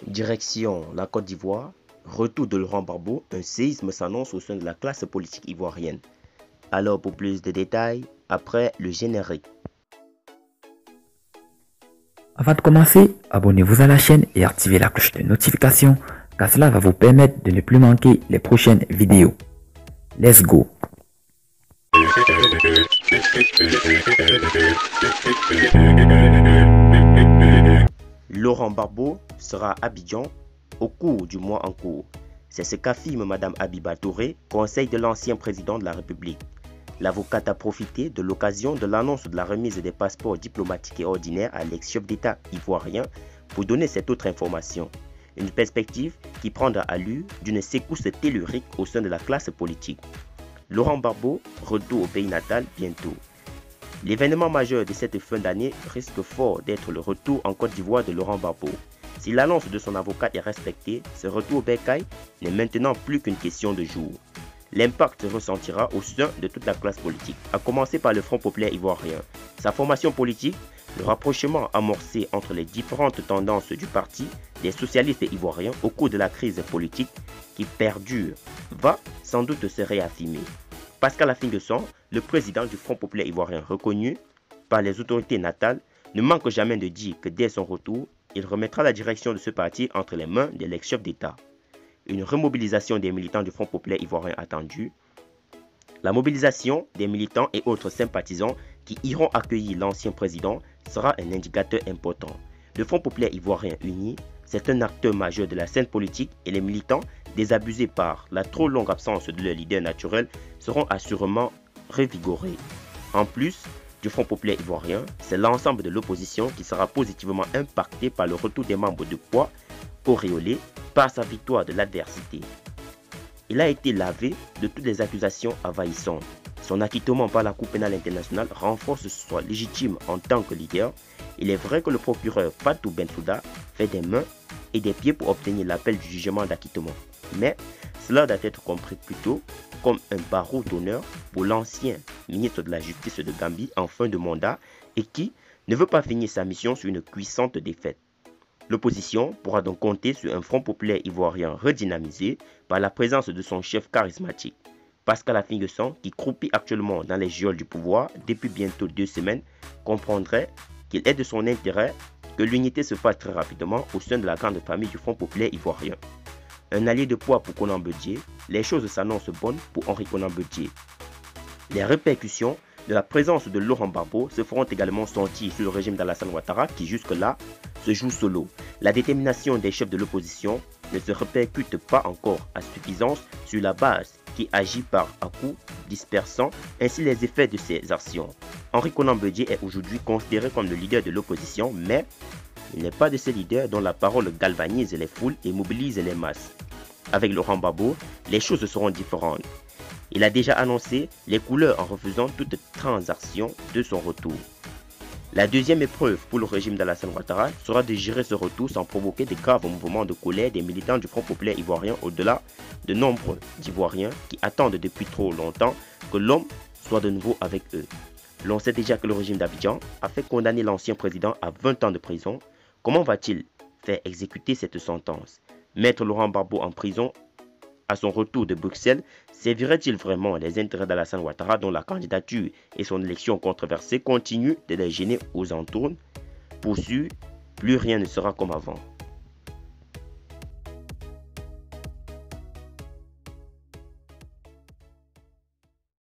Direction la Côte d'Ivoire, retour de Laurent Gbagbo, un séisme s'annonce au sein de la classe politique ivoirienne. Alors pour plus de détails, après le générique. Avant de commencer, abonnez-vous à la chaîne et activez la cloche de notification car cela va vous permettre de ne plus manquer les prochaines vidéos. Let's go! Laurent Gbagbo sera à Abidjan au cours du mois en cours. C'est ce qu'affirme Mme Abiba Touré, conseil de l'ancien président de la République. L'avocate a profité de l'occasion de l'annonce de la remise des passeports diplomatiques et ordinaires à l'ex-chef d'État ivoirien pour donner cette autre information. Une perspective qui prendra allure d'une secousse tellurique au sein de la classe politique. Laurent Gbagbo retourne au pays natal bientôt. L'événement majeur de cette fin d'année risque fort d'être le retour en Côte d'Ivoire de Laurent Gbagbo. Si l'annonce de son avocat est respectée, ce retour au bercail n'est maintenant plus qu'une question de jours. L'impact se ressentira au sein de toute la classe politique, à commencer par le Front populaire ivoirien. Sa formation politique, le rapprochement amorcé entre les différentes tendances du parti des socialistes ivoiriens au cours de la crise politique qui perdure, va sans doute se réaffirmer. Pascal Affinguesson, le président du Front populaire ivoirien reconnu par les autorités natales, ne manque jamais de dire que dès son retour, il remettra la direction de ce parti entre les mains de l'ex-chef d'État. Une remobilisation des militants du Front populaire ivoirien attendue. La mobilisation des militants et autres sympathisants qui iront accueillir l'ancien président sera un indicateur important. Le Front populaire ivoirien uni, c'est un acteur majeur de la scène politique et les militants, désabusés par la trop longue absence de leur leader naturel, seront assurément revigorés. En plus du Front populaire ivoirien, c'est l'ensemble de l'opposition qui sera positivement impacté par le retour des membres de poids auréolé par sa victoire de l'adversité. Il a été lavé de toutes les accusations envahissantes. Son acquittement par la Cour pénale internationale renforce son choix légitime en tant que leader. Il est vrai que le procureur Fatou Bensouda fait des mains et des pieds pour obtenir l'appel du jugement d'acquittement. Mais cela doit être compris plutôt comme un barreau d'honneur pour l'ancien ministre de la Justice de Gambie en fin de mandat et qui ne veut pas finir sa mission sur une cuisante défaite. L'opposition pourra donc compter sur un Front populaire ivoirien redynamisé par la présence de son chef charismatique. Pascal Affinguesson, qui croupit actuellement dans les geôles du pouvoir depuis bientôt 2 semaines, comprendrait qu'il est de son intérêt que l'unité se fasse très rapidement au sein de la grande famille du Front populaire ivoirien. Un allié de poids pour Konan Bédié, les choses s'annoncent bonnes pour Henri Konan Bédié. Les répercussions de la présence de Laurent Gbagbo se feront également sentir sur le régime d'Alassane Ouattara qui jusque-là se joue solo. La détermination des chefs de l'opposition ne se répercute pas encore à suffisance sur la base qui agit par à-coups, dispersant ainsi les effets de ses actions. Henri Konan Bédié est aujourd'hui considéré comme le leader de l'opposition, mais il n'est pas de ces leaders dont la parole galvanise les foules et mobilise les masses. Avec Laurent Gbagbo, les choses seront différentes. Il a déjà annoncé les couleurs en refusant toute transaction de son retour. La deuxième épreuve pour le régime d'Alassane Ouattara sera de gérer ce retour sans provoquer de graves mouvements de colère des militants du Front populaire ivoirien au-delà de nombreux d'Ivoiriens qui attendent depuis trop longtemps que l'homme soit de nouveau avec eux. L'on sait déjà que le régime d'Abidjan a fait condamner l'ancien président à 20 ans de prison. Comment va-t-il faire exécuter cette sentence? Mettre Laurent Gbagbo en prison à son retour de Bruxelles, servirait-il vraiment les intérêts d'Alassane Ouattara dont la candidature et son élection controversée continuent de les gêner aux entours? Pour sûr, plus rien ne sera comme avant.